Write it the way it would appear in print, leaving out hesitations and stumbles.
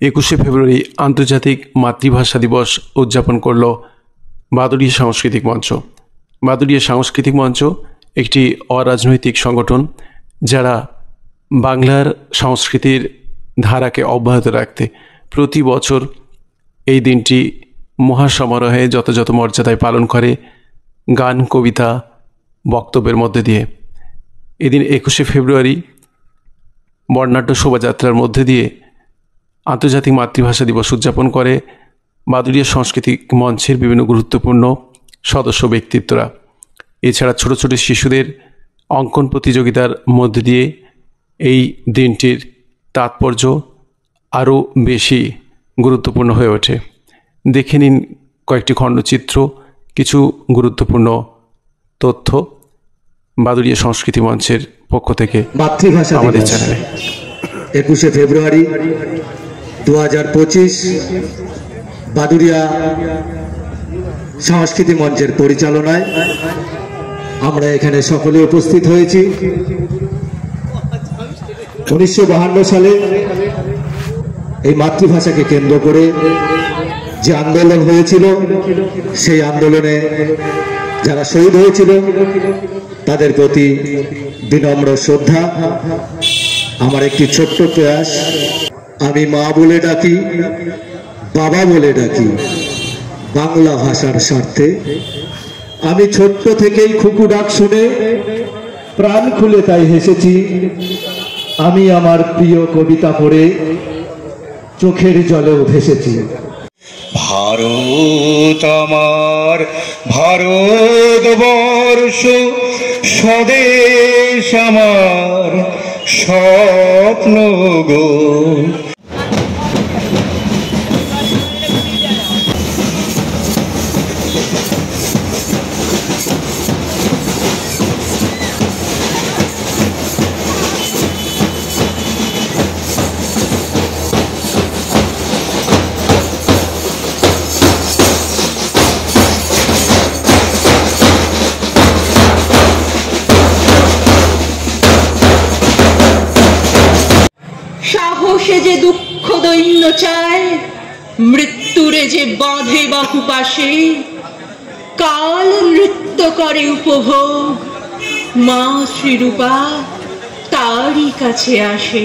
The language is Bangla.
21শে ফেব্রুয়ারি আন্তর্জাতিক মাতৃভাষা দিবস উদযাপন করল বাদুড়িয়া সাংস্কৃতিক মঞ্চ। বাদুড়িয়া সাংস্কৃতিক মঞ্চ একটি অরাজনৈতিক সংগঠন যারা বাংলার সংস্কৃতির ধারাকে অব্যাহত রাখতে প্রতি বছর এই দিনটি মহাসমারোহে যথাযথ মর্যাদায় পালন করে গান, কবিতা, বক্তব্যের মধ্যে দিয়ে। এদিন 21শে ফেব্রুয়ারি বর্ণাঢ্য শোভাযাত্রার মধ্যে দিয়ে আন্তর্জাতিক মাতৃভাষা দিবস উদযাপন করে বাদুড়িয়া সাংস্কৃতিক মঞ্চের বিভিন্ন গুরুত্বপূর্ণ সদস্য ব্যক্তিত্বরা। এছাড়া ছোট ছোট শিশুদের অঙ্কন প্রতিযোগিতার মধ্যে দিয়ে এই দিনটির তাৎপর্য আরও বেশি গুরুত্বপূর্ণ হয়ে ওঠে। দেখে নিন কয়েকটি খণ্ডচিত্র, কিছু গুরুত্বপূর্ণ তথ্য বাদুড়িয়া সংস্কৃতি মঞ্চের পক্ষ থেকে মাতৃভাষা আমাদের চ্যানেলে। 21শে ফেব্রুয়ারি 2025 বাদুড়িয়া সংস্কৃতি মঞ্চের পরিচালনায় আমরা এখানে সকলে উপস্থিত হয়েছি। 1952 সালে এই মাতৃভাষাকে কেন্দ্র করে যে আন্দোলন হয়েছিল, সেই আন্দোলনে যারা শহীদ হয়েছিল তাদের প্রতি বিনম্র শ্রদ্ধা। আমার একটি ছোট্ট প্রয়াস, আমি মা বলে ডাকি, বাবা বলে ডাকি বাংলা ভাষার স্বার্থে। আমি ছোট্ট থেকেই খুকু ডাক শুনে প্রাণ খুলে তাই হেসেছি। আমি আমার প্রিয় কবিতা পড়ে চোখের জলেও ভেসেছি। ভারত আমার ভারতবর্ষ, স্বদেশ আমার স্বপ্ন গো। সাহসে যে দুঃখ দৈন্য চায়, মৃত্যুরে যে বাঁধে বাহু পাশে, কাল নৃত্য করে উপভোগ, মা শ্রীরূপা তারই কাছে আসে।